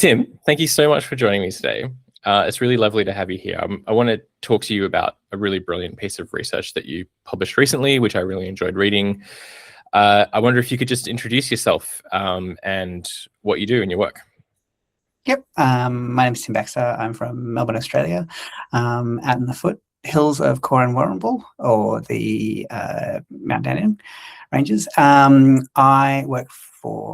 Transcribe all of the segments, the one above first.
Tim, thank you so much for joining me today. It's really lovely to have you here. I want to talk to you about a really brilliant piece of research that you published recently, which I really enjoyed reading. I wonder if you could just introduce yourself and what you do in your work. Yep. My name is Tim Baxter. I'm from Melbourne, Australia, out in the foothills of Coron Warrnambool, or the Mount Dandenong ranges. I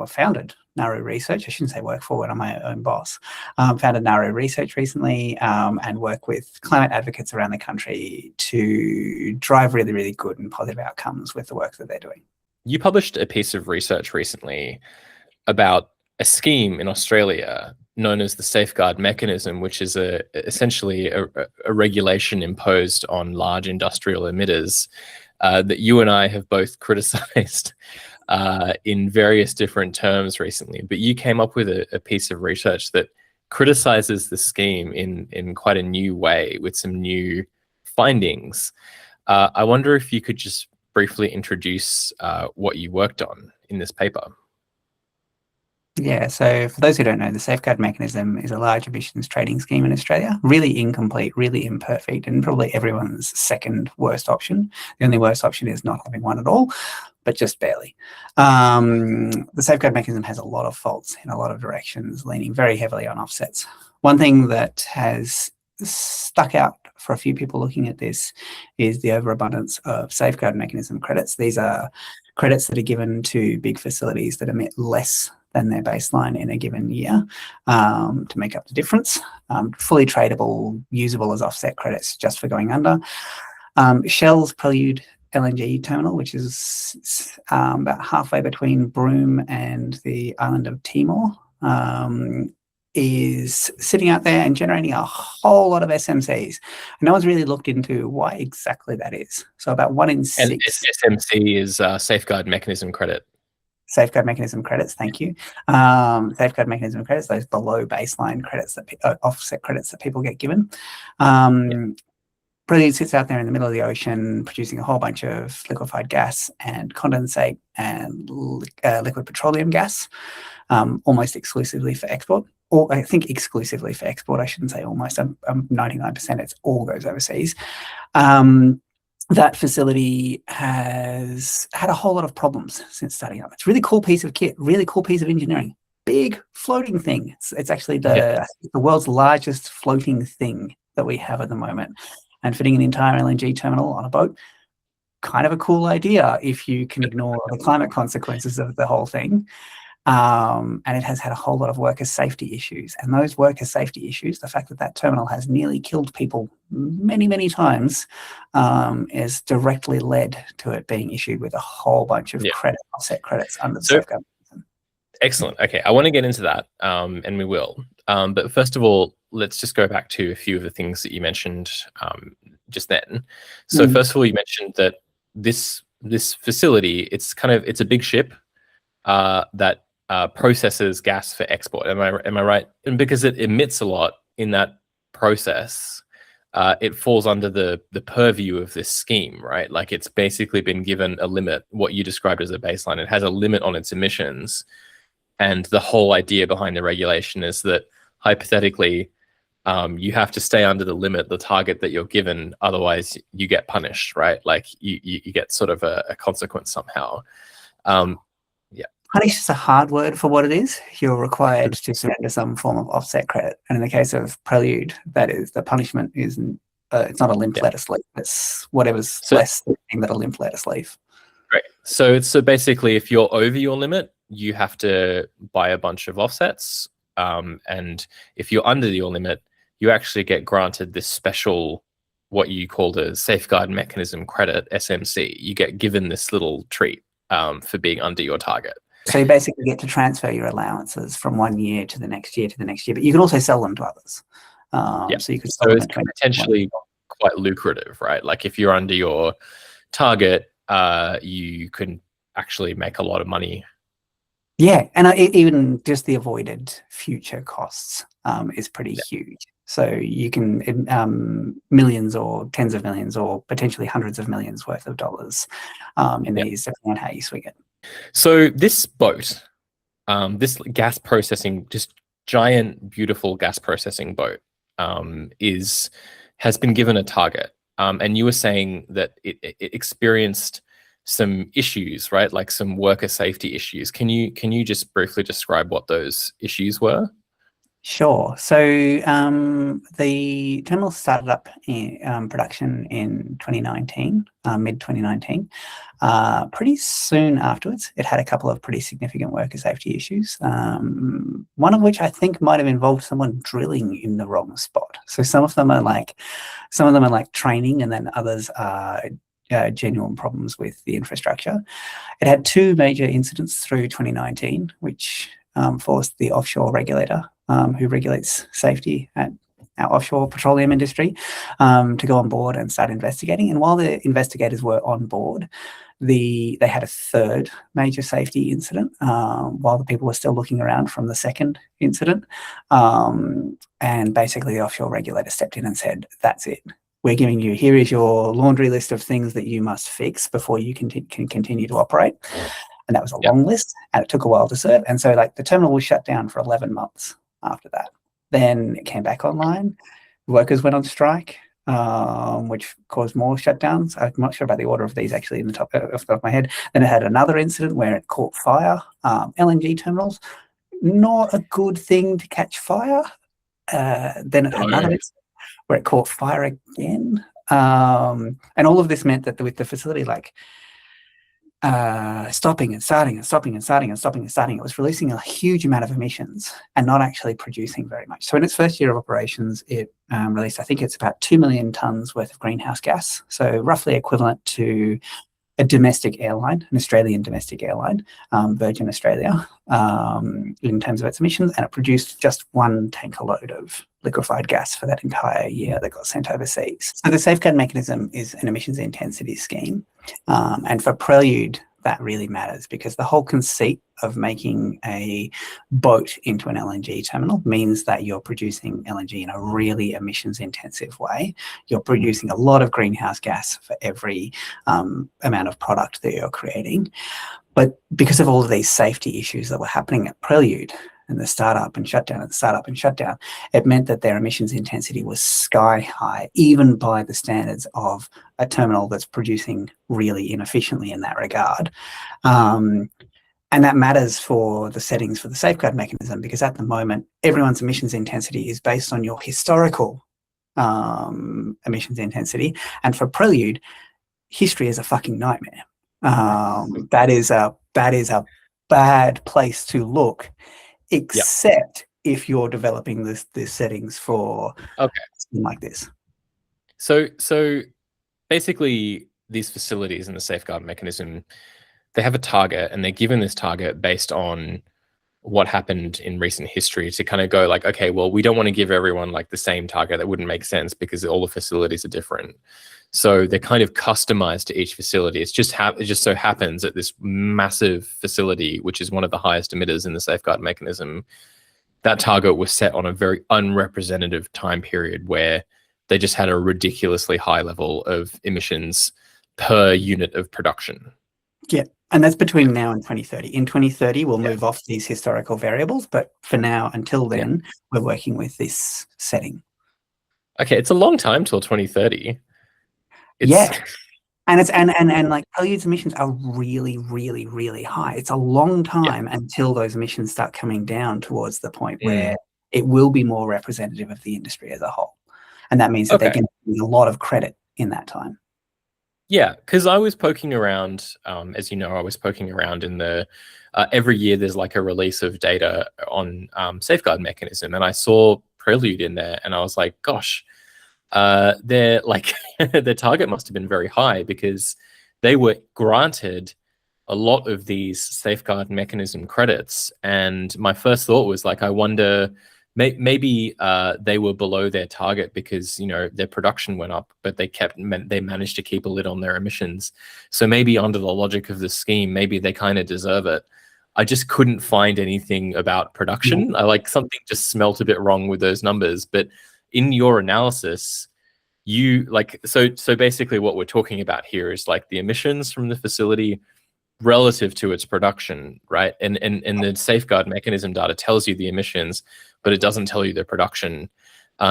founded Naru Research. I shouldn't say work for it. I'm my own boss. Founded Naru Research recently and work with climate advocates around the country to drive really, really good and positive outcomes with the work that they're doing. You published a piece of research recently about a scheme in Australia known as the safeguard mechanism, which is essentially a regulation imposed on large industrial emitters that you and I have both criticized in various different terms recently. But you came up with a piece of research that criticizes the scheme in quite a new way with some new findings. I wonder if you could just briefly introduce what you worked on in this paper. Yeah, so for those who don't know, the safeguard mechanism is a large emissions trading scheme in Australia. Really incomplete, really imperfect, and probably everyone's second worst option. The only worst option is not having one at all, but just barely. The safeguard mechanism has a lot of faults in a lot of directions, leaning very heavily on offsets. One thing that has stuck out for a few people looking at this is the overabundance of safeguard mechanism credits. These are credits that are given to big facilities that emit less than their baseline in a given year to make up the difference. Fully tradable, usable as offset credits just for going under. Shell's Prelude LNG terminal, which is about halfway between Broome and the island of Timor, is sitting out there and generating a whole lot of SMCs. And no one's really looked into why exactly that is. So about 1 in 6. And SMC is safeguard mechanism credit. Safeguard mechanism credits, thank you. Safeguard mechanism credits, those below baseline credits, that offset credits that people get given. Prelude sits out there in the middle of the ocean producing a whole bunch of liquefied gas and condensate and liquid petroleum gas, almost exclusively for export. Or I think exclusively for export. I shouldn't say almost. I'm 99% it all goes overseas. That facility has had a whole lot of problems since starting up. It's a really cool piece of kit, really cool piece of engineering. Big floating thing. It's actually the world's largest floating thing that we have at the moment. And fitting an entire LNG terminal on a boat, kind of a cool idea if you can ignore the climate consequences of the whole thing. And it has had a whole lot of worker safety issues. And those worker safety issues, the fact that that terminal has nearly killed people many, many times, is directly led to it being issued with a whole bunch of offset credits under the safeguard mechanism. Excellent. Okay, I want to get into that, and we will. But first of all, let's just go back to a few of the things that you mentioned just then. So first of all, you mentioned that this facility, it's a big ship that processes gas for export. Am I right? And because it emits a lot in that process, it falls under the purview of this scheme, right? Like, it's basically been given a limit, what you described as a baseline. It has a limit on its emissions. And the whole idea behind the regulation is that hypothetically, you have to stay under the limit, the target that you're given, otherwise you get punished, right? Like you get sort of a consequence somehow. Punish is a hard word for what it is. You're required to surrender some form of offset credit. And in the case of Prelude, that is, the punishment isn't, it's not a limp lettuce leaf. It's whatever's less than that a limp lettuce leaf. Right. So basically, if you're over your limit, you have to buy a bunch of offsets. And if you're under your limit, you actually get granted this special, what you call the safeguard mechanism credit, SMC. You get given this little treat for being under your target. So you basically get to transfer your allowances from 1 year to the next year to the next year, but you can also sell them to others. So you could sell them it's potentially quite lucrative, right? Like, if you're under your target, you can actually make a lot of money. Yeah, and even just the avoided future costs is pretty huge. So you can millions or tens of millions or potentially hundreds of millions worth of dollars in these, depending on how you swing it. So this boat, this gas processing, just giant, beautiful gas processing boat has been given a target, and you were saying that it experienced some issues, right? Like some worker safety issues. Can you just briefly describe what those issues were? Sure. So the terminal started up in production in 2019, mid 2019. Pretty soon afterwards, it had a couple of pretty significant worker safety issues. One of which I think might have involved someone drilling in the wrong spot. So some of them are like training, and then others are genuine problems with the infrastructure. It had two major incidents through 2019, which forced the offshore regulator, who regulates safety at our offshore petroleum industry, to go on board and start investigating. And while the investigators were on board, they had a third major safety incident while the people were still looking around from the second incident. And basically the offshore regulator stepped in and said, that's it. We're giving you, here is your laundry list of things that you must fix before you can continue to operate. And that was a long list, and it took a while to serve. And so like the terminal was shut down for 11 months after that. Then it came back online. Workers went on strike, which caused more shutdowns. I'm not sure about the order of these actually off the top of my head. Then it had another incident where it caught fire. LNG terminals, not a good thing to catch fire. Then it had another incident where it caught fire again. And all of this meant that with the facility stopping and starting and stopping and starting and stopping and starting, it was releasing a huge amount of emissions and not actually producing very much. So in its first year of operations, it released, I think it's about 2 million tons worth of greenhouse gas. So roughly equivalent to a domestic airline, an Australian domestic airline, Virgin Australia, in terms of its emissions. And it produced just one tanker load of liquefied gas for that entire year that got sent overseas. So the safeguard mechanism is an emissions intensity scheme. And for Prelude, that really matters, because the whole conceit of making a boat into an LNG terminal means that you're producing LNG in a really emissions intensive way. You're producing a lot of greenhouse gas for every amount of product that you're creating. But because of all of these safety issues that were happening at Prelude, and the startup and shutdown and startup and shutdown, it meant that their emissions intensity was sky high, even by the standards of a terminal that's producing really inefficiently in that regard. And that matters for the settings for the safeguard mechanism, because at the moment, everyone's emissions intensity is based on your historical emissions intensity. And for Prelude, history is a fucking nightmare. That is a bad place to look, except if you're developing the settings for something like this. So basically, these facilities and the safeguard mechanism, they have a target, and they're given this target based on what happened in recent history to kind of go like, okay, well, we don't want to give everyone like the same target. That wouldn't make sense because all the facilities are different. So they're kind of customized to each facility. It just so happens that this massive facility, which is one of the highest emitters in the safeguard mechanism, that target was set on a very unrepresentative time period where they just had a ridiculously high level of emissions per unit of production. Yeah, and that's between now and 2030. In 2030, we'll move off these historical variables, but for now, until then, we're working with this setting. Okay, it's a long time till 2030. And it's and like Prelude's emissions are really, really, really high. It's a long time until those emissions start coming down towards the point where it will be more representative of the industry as a whole. And that means that they're getting a lot of credit in that time. Yeah, because I was poking around, as you know, I was poking around in the, every year there's like a release of data on safeguard mechanism, and I saw Prelude in there, and I was like, gosh, their like their target must have been very high, because they were granted a lot of these safeguard mechanism credits. And my first thought was like, I wonder, maybe they were below their target because, you know, their production went up, but they managed to keep a lid on their emissions. So maybe under the logic of the scheme, maybe they kind of deserve it. I just couldn't find anything about production. I like, something just smelt a bit wrong with those numbers. But in your analysis, you like, so basically what we're talking about here is like the emissions from the facility relative to its production, right? And the safeguard mechanism data tells you the emissions, but it doesn't tell you the production.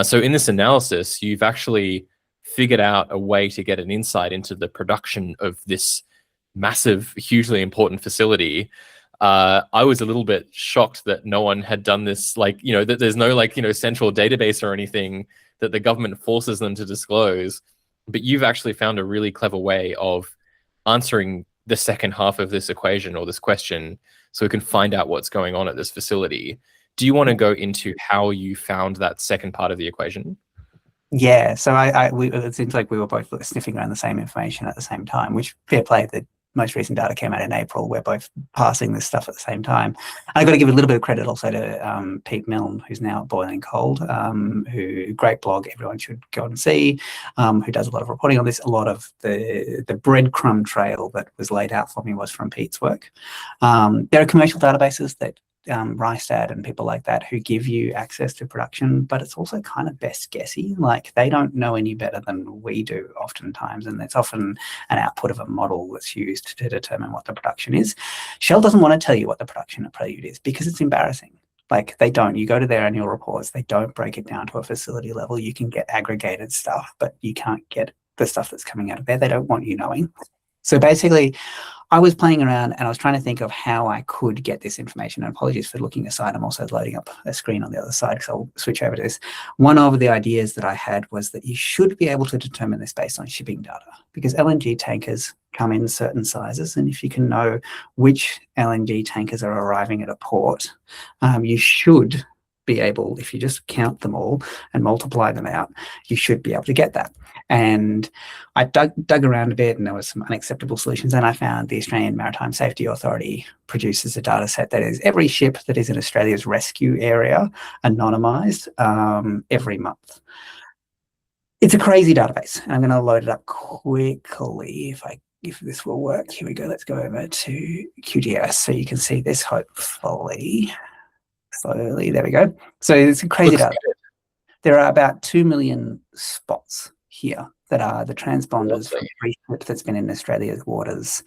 So in this analysis, you've actually figured out a way to get an insight into the production of this massive, hugely important facility. I was a little bit shocked that no one had done this, like, that there's no, like, central database or anything that the government forces them to disclose. But you've actually found a really clever way of answering the second half of this equation or this question, so we can find out what's going on at this facility. Do you want to go into how you found that second part of the equation? Yeah, so it seems like we were both sniffing around the same information at the same time, which, fair play, the most recent data came out in April. We're both passing this stuff at the same time. I've got to give a little bit of credit also to Pete Milne, who's now at Boiling Cold, who, great blog, everyone should go and see, who does a lot of reporting on this. A lot of the breadcrumb trail that was laid out for me was from Pete's work. There are commercial databases that Rystad and people like that who give you access to production, but it's also kind of best guessy. Like, they don't know any better than we do oftentimes, and it's often an output of a model that's used to determine what the production is. Shell doesn't want to tell you what the production at Prelude is because it's embarrassing. Like, they don't. You go to their annual reports, they don't break it down to a facility level. You can get aggregated stuff, but you can't get the stuff that's coming out of there. They don't want you knowing. So basically, I was playing around and I was trying to think of how I could get this information. And apologies for looking aside. I'm also loading up a screen on the other side, because I'll switch over to this. One of the ideas that I had was that you should be able to determine this based on shipping data, because LNG tankers come in certain sizes. And if you can know which LNG tankers are arriving at a port, you should be able, if you just count them all and multiply them out, you should be able to get that. And I dug around a bit, and there was some unacceptable solutions, and I found the Australian Maritime Safety Authority produces a data set that is every ship that is in Australia's rescue area anonymised every month. It's a crazy database. I'm going to load it up quickly if this will work. Here we go. Let's go over to QGIS so you can see this, hopefully. Slowly, there we go. So it's a crazy data. There are about 2 million spots here that are the transponders from every ship that's been in Australia's waters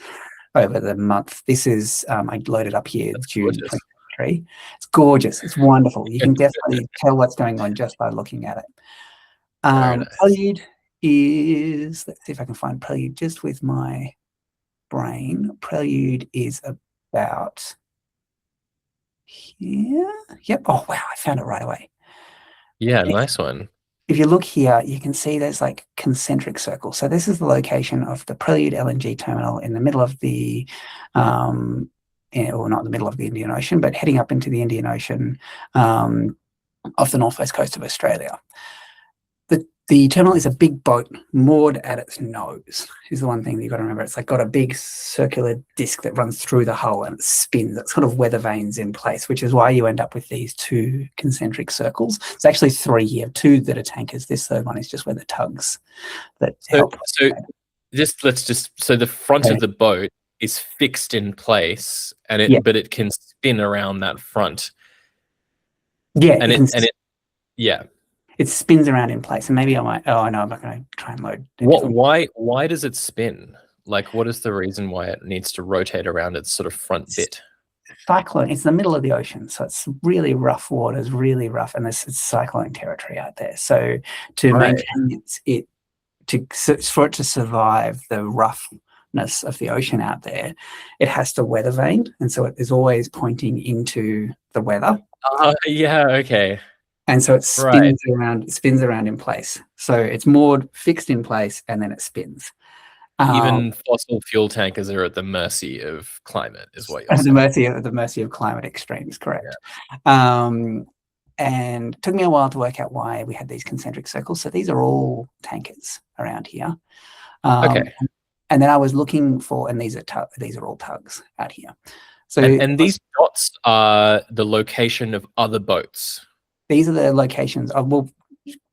over the month. This is, I loaded up here, June 2023. It's gorgeous. It's wonderful. You can definitely tell what's going on just by looking at it. Nice. Prelude is, let's see if I can find Prelude just with my brain. Prelude is about here. Yep. Oh, wow. I found it right away. Yeah, nice one. If you look here, you can see there's like concentric circles. So this is the location of the Prelude LNG terminal in the middle of the, or not the middle of the Indian Ocean, but heading up into the Indian Ocean off the northwest coast of Australia. The terminal is a big boat moored at its nose, is the one thing that you've got to remember. It's like got a big circular disc that runs through the hull and it spins. It's sort of weather vanes in place, which is why you end up with these two concentric circles. It's actually three. You have two that are tankers. This third one is just where the tugs that help. So the front of the boat is fixed in place, and but it can spin around that front. Yeah, yeah. It spins around in place, and maybe I might. Oh, no, I'm not going to try and load. Why does it spin? Like, what is the reason why it needs to rotate around its sort of front bit? Cyclone. It's the middle of the ocean, so it's really rough waters, really rough, and it's cyclone territory out there. So to maintain for it to survive the roughness of the ocean out there, it has to weather vane, and so it is always pointing into the weather. Yeah. Okay. And so it spins around in place. So it's moored, fixed in place, and then it spins. Even fossil fuel tankers are at the mercy of climate, is what you're saying. At the mercy of climate extremes, correct. Yeah. And it took me a while to work out why we had these concentric circles. So these are all tankers around here. Okay. And then I was looking for, and these are all tugs out here. So and these dots are the location of other boats. These are the locations of, well,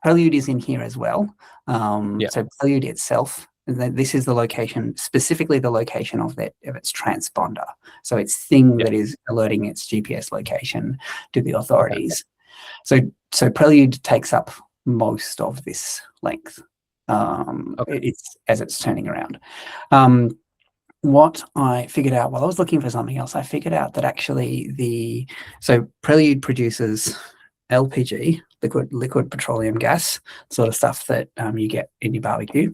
Prelude is in here as well. So Prelude itself, this is the location, specifically the location of its transponder. So it's thing that is alerting its GPS location to the authorities. Okay. So Prelude takes up most of this length. It's as it's turning around. what I figured out while I was looking for something else, I figured out that actually so Prelude produces LPG, liquid petroleum gas, sort of stuff that you get in your barbecue.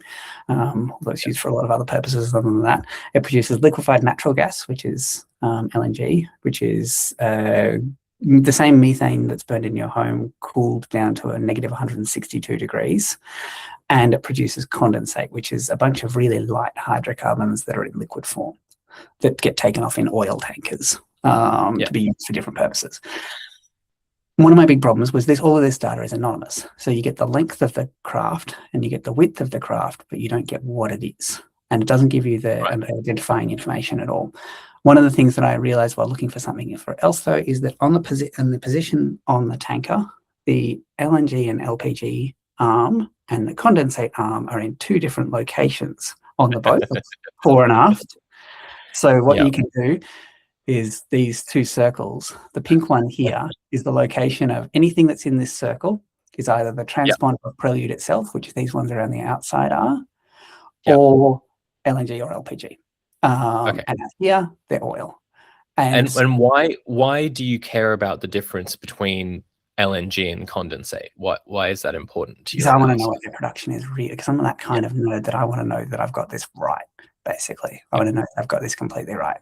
Although it's used for a lot of other purposes other than that. It produces liquefied natural gas, which is LNG, which is the same methane that's burned in your home cooled down to a negative 162 degrees. And it produces condensate, which is a bunch of really light hydrocarbons that are in liquid form that get taken off in oil tankers to be used for different purposes. One of my big problems was all of this data is anonymous. So you get the length of the craft and you get the width of the craft, but you don't get what it is. And it doesn't give you the identifying information at all. One of the things that I realized while looking for something else, though, is that on the position on the tanker, the LNG and LPG arm and the condensate arm are in two different locations on the boat, fore and aft. So what you can do is these two circles. The pink one here is the location of anything that's in this circle is either the transponder of Prelude itself, which these ones around the outside are, or LNG or LPG. And here, they're oil. And why do you care about the difference between LNG and condensate? Why is that important to you? Because I want to know what their production is really, because I'm that kind of nerd that I want to know that I've got this right, basically. I want to know that I've got this completely right.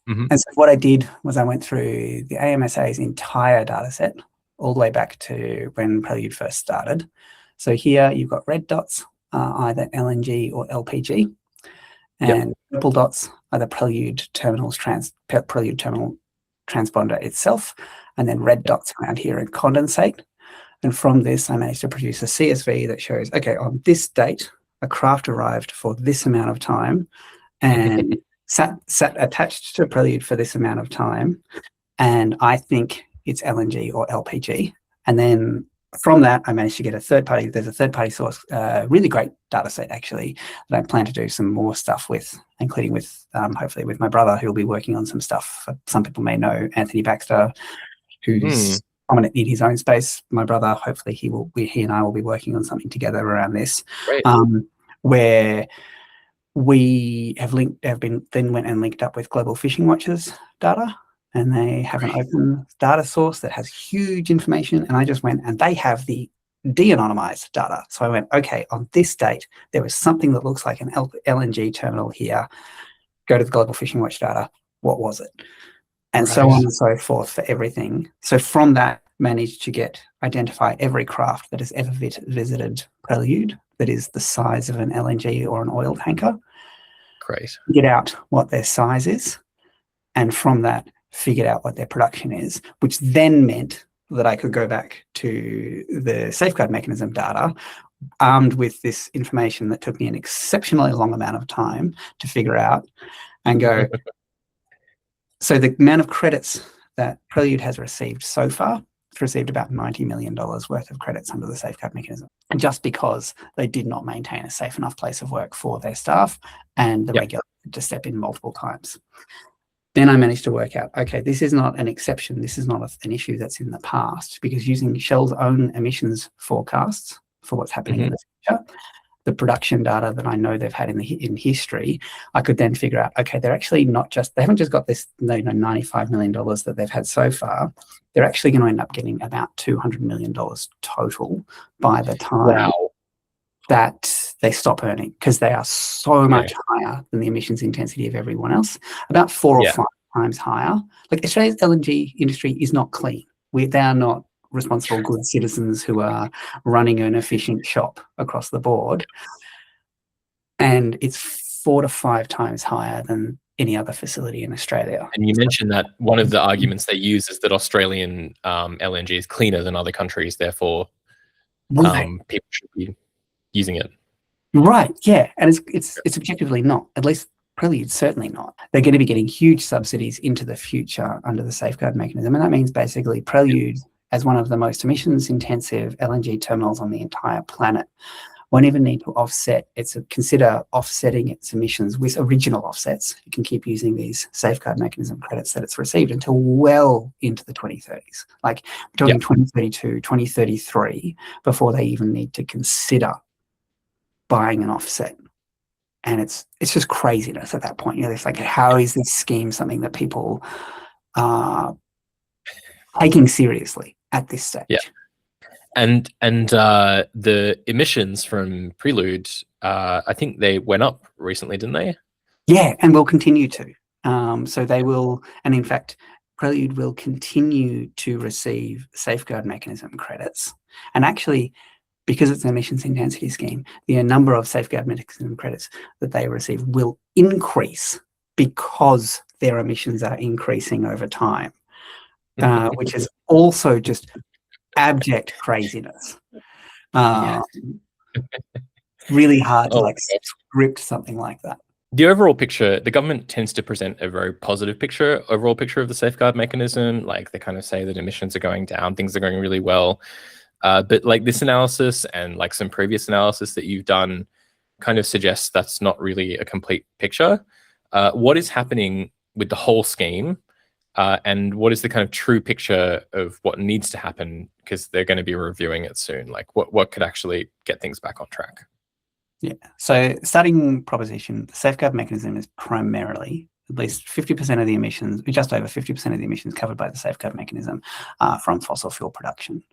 And so what I did was I went through the AMSA's entire data set all the way back to when Prelude first started. So here you've got red dots, either LNG or LPG, and purple dots are the Prelude terminal transponder itself, and then red dots around here are condensate. And from this, I managed to produce a CSV that shows, okay, on this date, a craft arrived for this amount of time and sat attached to Prelude for this amount of time, and I think it's LNG or LPG. And then from that, I managed to get there's a third-party source, really great data set, actually, that I plan to do some more stuff with, including with, hopefully, with my brother, who will be working on some stuff. Some people may know Anthony Baxter, who's prominent in his own space. My brother, hopefully, he and I will be working on something together around this, where we went and linked up with Global Fishing Watch's data, and they have an open data source that has huge information. And I just went, and they have the de-anonymized data. So I went, okay, on this date, there was something that looks like an LNG terminal here. Go to the Global Fishing Watch data. What was it? And so on and so forth for everything. So from that, managed to identify every craft that has ever visited Prelude that is the size of an LNG or an oil tanker. Great. Get out what their size is, and from that, figured out what their production is, which then meant that I could go back to the safeguard mechanism data, armed with this information that took me an exceptionally long amount of time to figure out, and go, so the amount of credits that Prelude has received so far, it's received about $90 million worth of credits under the safeguard mechanism, just because they did not maintain a safe enough place of work for their staff, and the regulator had to step in multiple times. Then I managed to work out, okay, this is not an exception. This is not an issue that's in the past, because using Shell's own emissions forecasts for what's happening in the future, the production data that I know they've had in history, I could then figure out, okay, they're actually they haven't just got this $95 million that they've had so far. They're actually going to end up getting about $200 million total by the time that they stop earning, because they are so much higher than the emissions intensity of everyone else, about 4 or 5 times higher. Like, Australia's LNG industry is not clean. They are not responsible, good citizens who are running an efficient shop across the board. And it's 4 to 5 times higher than any other facility in Australia. And you mentioned that one of the arguments they use is that Australian LNG is cleaner than other countries, therefore people should be using it. Right, yeah. And it's objectively not. At least Prelude's certainly not. They're going to be getting huge subsidies into the future under the safeguard mechanism. And that means basically Prelude, as one of the most emissions-intensive LNG terminals on the entire planet, won't even need to consider offsetting its emissions with original offsets. It can keep using these safeguard mechanism credits that it's received until well into the 2030s. Like, we're talking 2032, 2033, before they even need to consider buying an offset. And it's just craziness at that point. You know, it's like, how is this scheme something that people are taking seriously at this stage? Yeah. And the emissions from Prelude, I think they went up recently, didn't they? Yeah, and will continue to. So they will, and in fact, Prelude will continue to receive safeguard mechanism credits. And actually, because it's an emissions intensity scheme, the number of safeguard mechanism credits that they receive will increase because their emissions are increasing over time, which is also just abject craziness. Really hard to script something like that. The overall picture, the government tends to present a very positive picture, overall picture of the safeguard mechanism. Like they kind of say that emissions are going down, things are going really well. But like this analysis and like some previous analysis that you've done kind of suggests that's not really a complete picture. What is happening with the whole scheme? And what is the kind of true picture of what needs to happen? Because they're going to be reviewing it soon. Like what could actually get things back on track? Yeah. So starting proposition, the safeguard mechanism is primarily at least 50% of the emissions, just over 50% of the emissions covered by the safeguard mechanism from fossil fuel production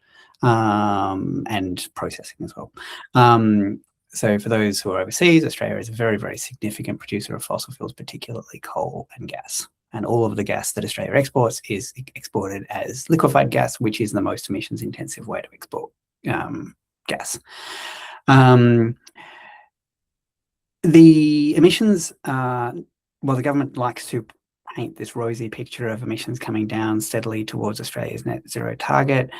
and processing as well. So for those who are overseas, Australia is a very, very significant producer of fossil fuels, particularly coal and gas. And all of the gas that Australia exports is exported as liquefied gas, which is the most emissions intensive way to export gas. The emissions, well, the government likes to paint this rosy picture of emissions coming down steadily towards Australia's net zero target.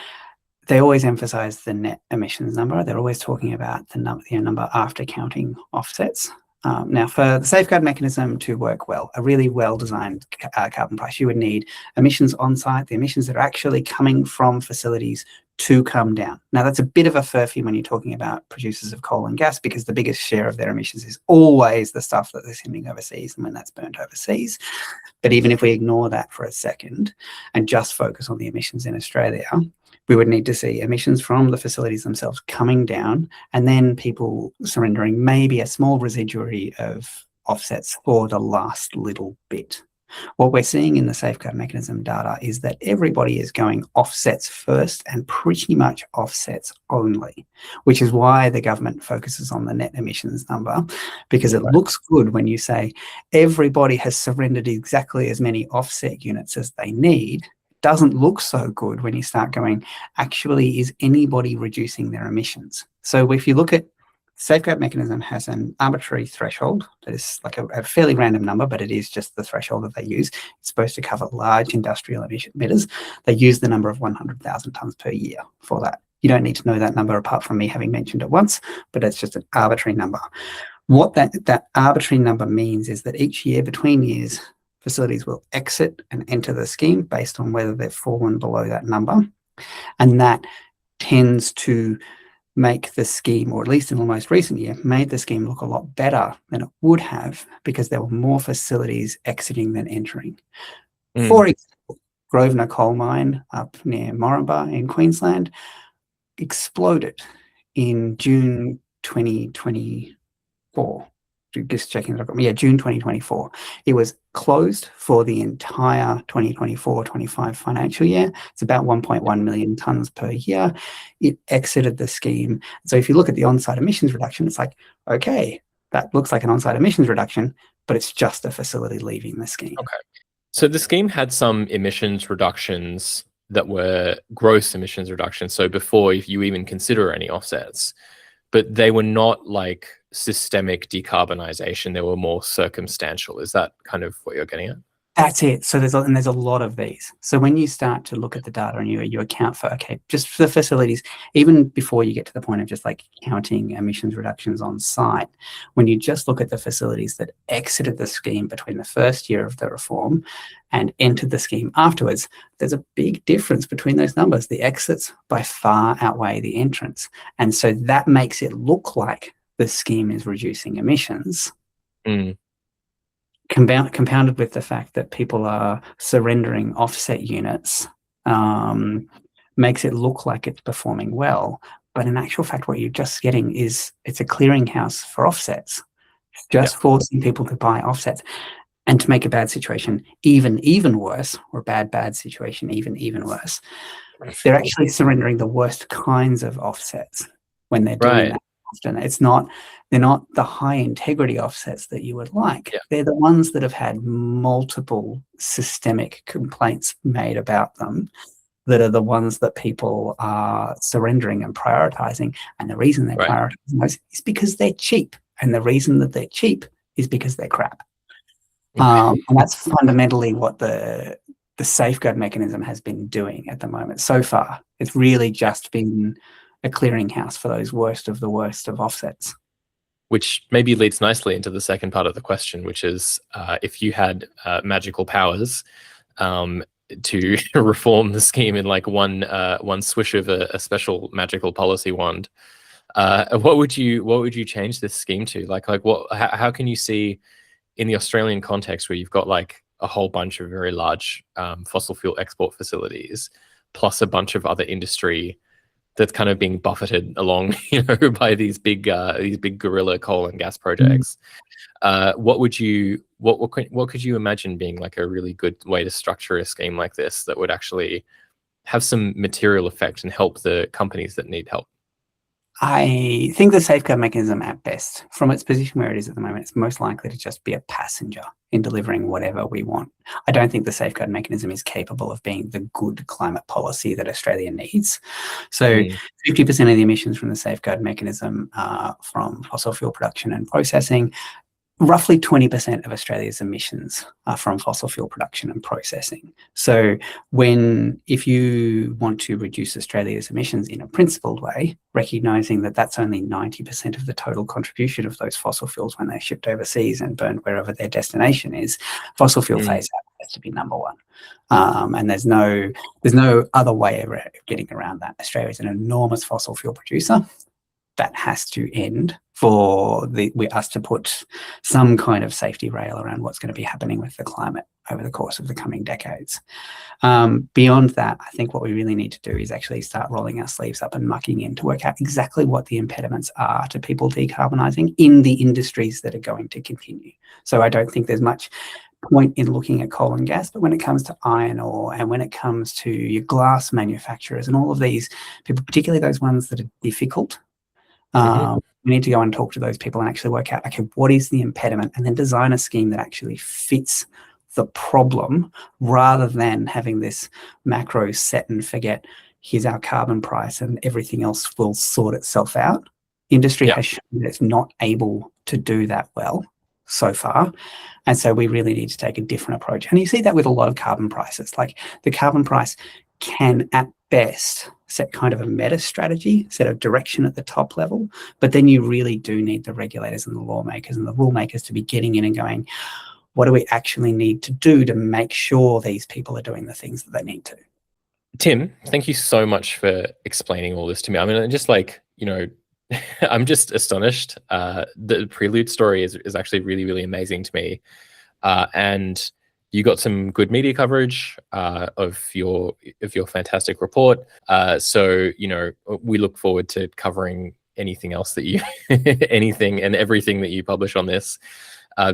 They always emphasize the net emissions number. They're always talking about the number after counting offsets. Now, for the safeguard mechanism to work well, a really well-designed carbon price, you would need emissions on site, the emissions that are actually coming from facilities to come down. Now, that's a bit of a furphy when you're talking about producers of coal and gas, because the biggest share of their emissions is always the stuff that they're sending overseas and when that's burnt overseas. But even if we ignore that for a second and just focus on the emissions in Australia, we would need to see emissions from the facilities themselves coming down, and then people surrendering maybe a small residuary of offsets for the last little bit. What we're seeing in the safeguard mechanism data is that everybody is going offsets first and pretty much offsets only, which is why the government focuses on the net emissions number, because it looks good when you say everybody has surrendered exactly as many offset units as they need. Doesn't look so good when you start going, actually, is anybody reducing their emissions? So if you look at safeguard mechanism has an arbitrary threshold that is like a fairly random number, but it is just the threshold that they use. It's supposed to cover large industrial emitters. They use the number of 100,000 tonnes per year for that. You don't need to know that number apart from me having mentioned it once, but it's just an arbitrary number. What that arbitrary number means is that each year, between years, facilities will exit and enter the scheme based on whether they've fallen below that number. And that tends to make the scheme, or at least in the most recent year, made the scheme look a lot better than it would have because there were more facilities exiting than entering. For example, Grosvenor coal mine up near Moranbah in Queensland exploded in June 2024. Just checking that. Yeah, June 2024. It was closed for the entire 2024-25 financial year. It's about 1.1 million tonnes per year. It exited the scheme. So if you look at the on-site emissions reduction, it's like, okay, that looks like an on-site emissions reduction, but it's just a facility leaving the scheme. Okay. So the scheme had some emissions reductions that were gross emissions reductions. So before you even consider any offsets, but they were not like systemic decarbonization. They were more circumstantial. Is that kind of what you're getting at? That's it. So there's a lot of these. So when you start to look at the data and you account for, okay, just for the facilities, even before you get to the point of just like counting emissions reductions on site, when you just look at the facilities that exited the scheme between the first year of the reform and entered the scheme afterwards, there's a big difference between those numbers. The exits by far outweigh the entrants. And so that makes it look like the scheme is reducing emissions. Compounded with the fact that people are surrendering offset units, makes it look like it's performing well. But in actual fact, what you're just getting is it's a clearinghouse for offsets. just forcing people to buy offsets. And to make a bad situation even worse, or a bad situation even worse, they're actually surrendering the worst kinds of offsets when they're doing that. Often they're not the high integrity offsets that you would like. Yeah. They're the ones that have had multiple systemic complaints made about them, that are the ones that people are surrendering and prioritizing. And the reason they're prioritizing those is because they're cheap. And the reason that they're cheap is because they're crap. And that's fundamentally what the safeguard mechanism has been doing at the moment. So far, it's really just been a clearinghouse for those worst of the worst of offsets. Which maybe leads nicely into the second part of the question, which is if you had magical powers to reform the scheme in like one swish of a special magical policy wand, what would you change this scheme to? Like what? How can you see in the Australian context where you've got like a whole bunch of very large fossil fuel export facilities, plus a bunch of other industry that's kind of being buffeted along, by these big guerrilla coal and gas projects. What could you imagine being like a really good way to structure a scheme like this that would actually have some material effect and help the companies that need help? I think the safeguard mechanism, at best, from its position where it is at the moment, it's most likely to just be a passenger in delivering whatever we want. I don't think the safeguard mechanism is capable of being the good climate policy that Australia needs. So 50% of the emissions from the safeguard mechanism are from fossil fuel production and processing. Roughly 20% of Australia's emissions are from fossil fuel production and processing. So if you want to reduce Australia's emissions in a principled way, recognizing that that's only 90% of the total contribution of those fossil fuels when they're shipped overseas and burned wherever their destination is, fossil fuel phase out has to be number one. And there's no other way of getting around that. Australia is an enormous fossil fuel producer. That has to end for us to put some kind of safety rail around what's going to be happening with the climate over the course of the coming decades. Beyond that, I think what we really need to do is actually start rolling our sleeves up and mucking in to work out exactly what the impediments are to people decarbonising in the industries that are going to continue. So I don't think there's much point in looking at coal and gas, but when it comes to iron ore and when it comes to your glass manufacturers and all of these people, particularly those ones that are difficult, we need to go and talk to those people and actually work out, okay, what is the impediment, and then design a scheme that actually fits the problem, rather than having this macro set and forget, here's our carbon price and everything else will sort itself out. Industry has shown that it's not able to do that well so far. And so we really need to take a different approach. And you see that with a lot of carbon prices. Like the carbon price can at best set kind of a meta strategy, set a direction at the top level, but then you really do need the regulators and the lawmakers and the rule makers to be getting in and going, what do we actually need to do to make sure these people are doing the things that they need to? Tim, thank you so much for explaining all this to me. I mean, just like, I'm just astonished. The Prelude story is actually really, really amazing to me. And you got some good media coverage of your fantastic report. So, we look forward to covering anything else that you, anything and everything that you publish on this,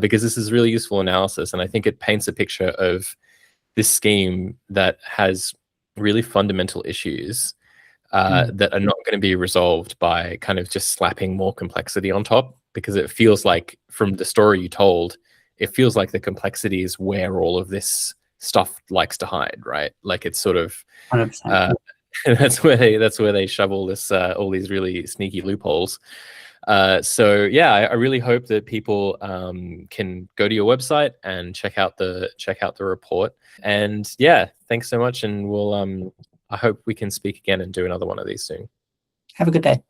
because this is really useful analysis. And I think it paints a picture of this scheme that has really fundamental issues that are not going to be resolved by kind of just slapping more complexity on top, because it feels like, from the story you told, it feels like the complexity is where all of this stuff likes to hide, right? Like it's sort of that's where they shove all these really sneaky loopholes. So yeah, I really hope that people can go to your website and check out the report. And yeah, thanks so much, and we'll I hope we can speak again and do another one of these soon. Have a good day.